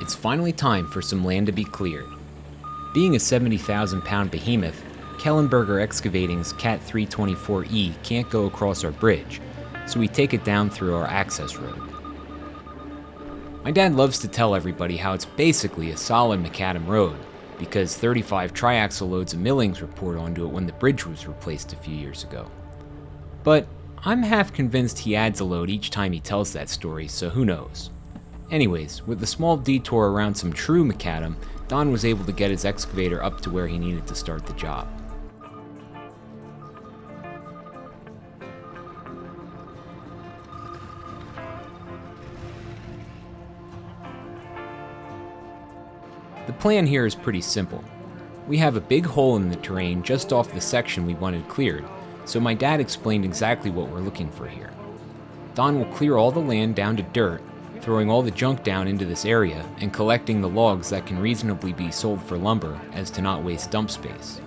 It's finally time for some land to be cleared. Being a 70,000-pound behemoth, Kellenberger Excavating's Cat 324E can't go across our bridge, so we take it down through our access road. My dad loves to tell everybody how it's basically a solid macadam road, because 35 triaxle loads of millings were poured onto it when the bridge was replaced a few years ago. But I'm half convinced he adds a load each time he tells that story, so who knows. Anyways, with a small detour around some true macadam, Don was able to get his excavator up to where he needed to start the job. The plan here is pretty simple. We have a big hole in the terrain just off the section we wanted cleared, so my dad explained exactly what we're looking for here. Don will clear all the land down to dirt, throwing all the junk down into this area and collecting the logs that can reasonably be sold for lumber as to not waste dump space.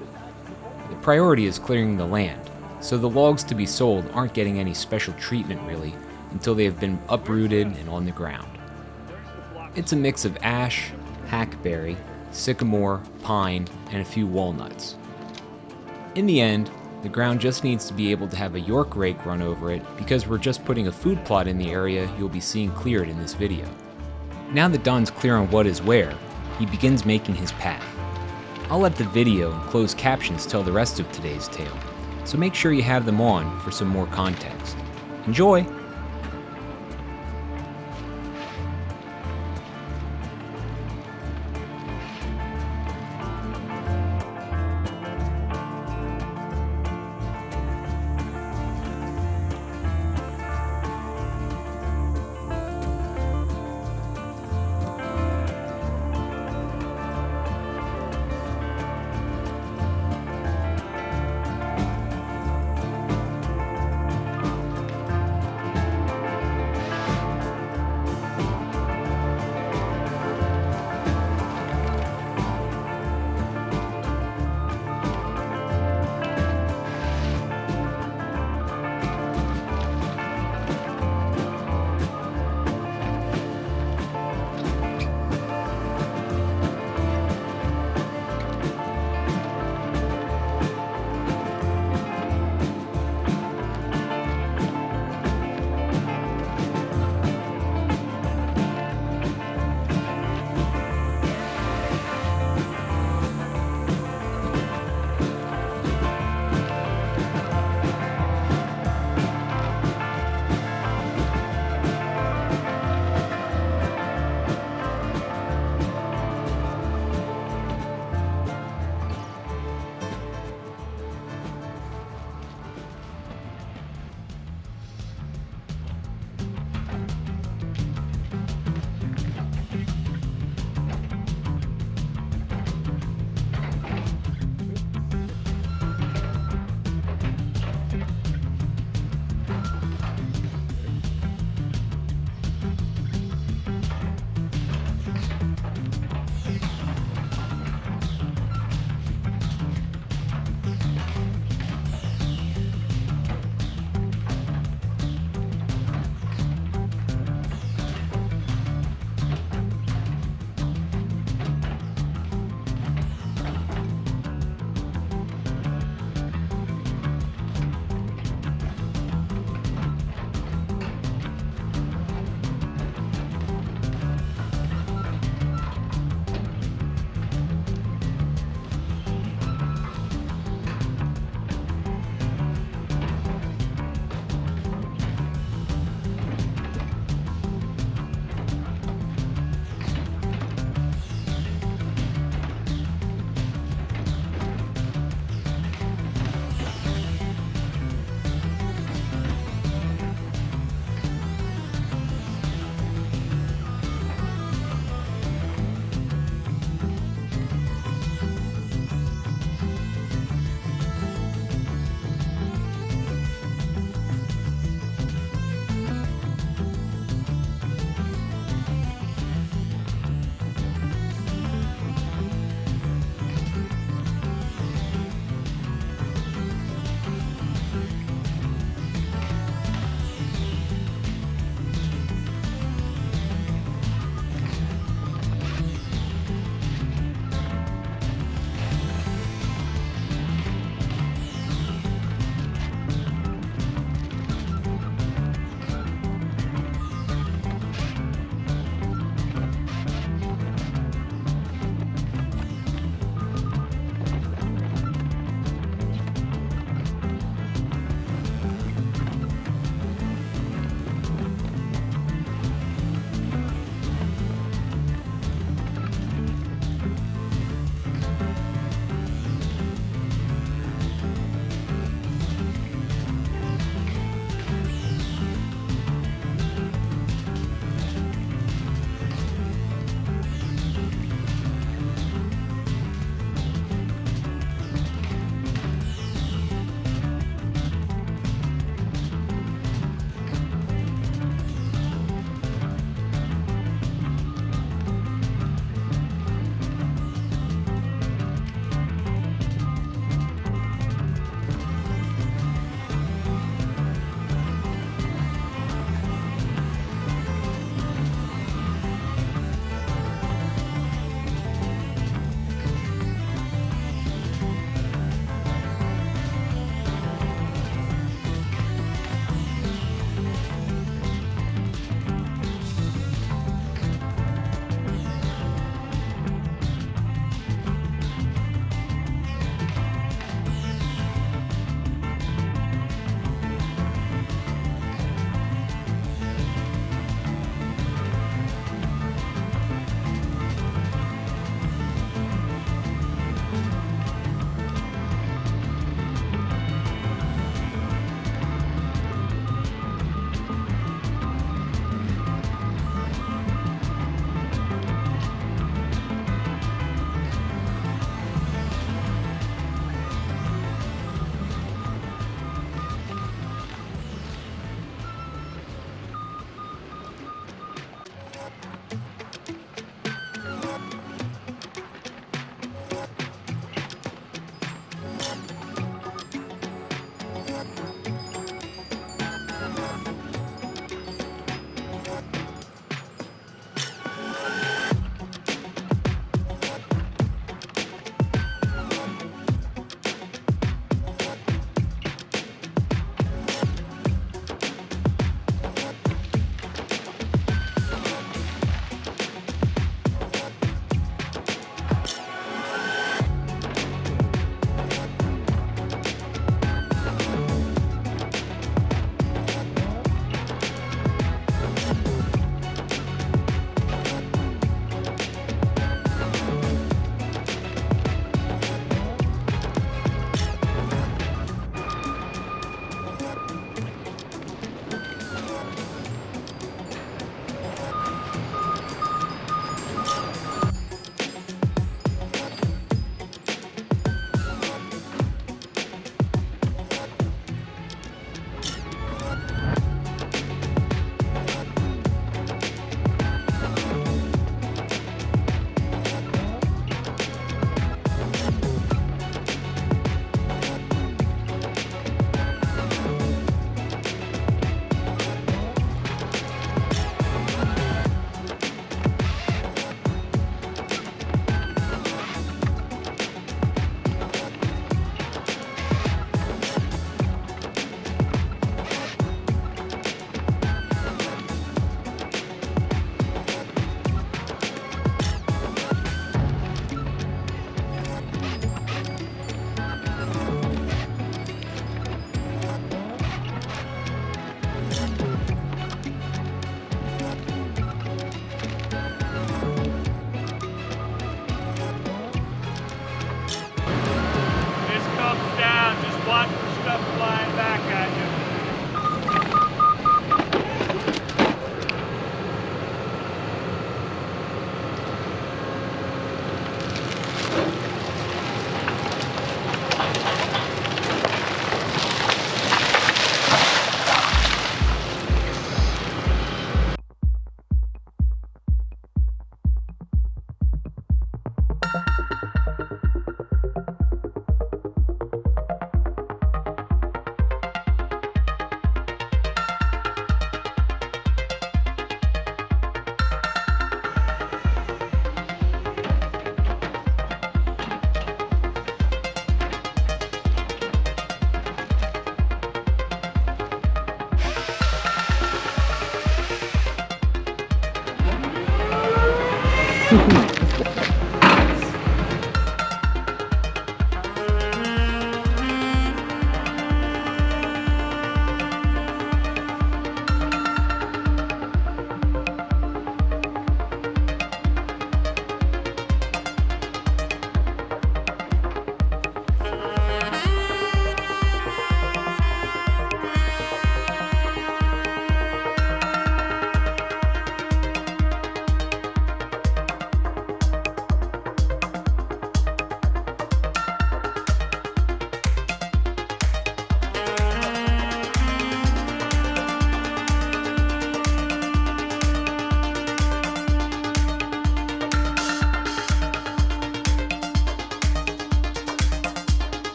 The priority is clearing the land, so the logs to be sold aren't getting any special treatment really until they have been uprooted and on the ground. It's a mix of ash, hackberry, sycamore, pine, and a few walnuts. In the end, the ground just needs to be able to have a York rake run over it because we're just putting a food plot in the area you'll be seeing cleared in this video. Now that Don's clear on what is where, he begins making his path. I'll let the video and closed captions tell the rest of today's tale, so make sure you have them on for some more context. Enjoy!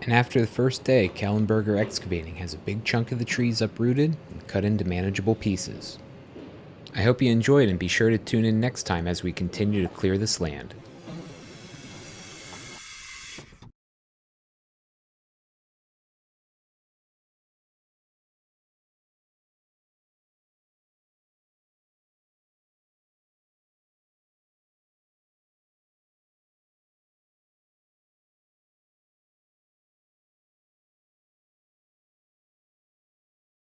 And after the first day, Kellenberger Excavating has a big chunk of the trees uprooted and cut into manageable pieces. I hope you enjoyed and be sure to tune in next time as we continue to clear this land.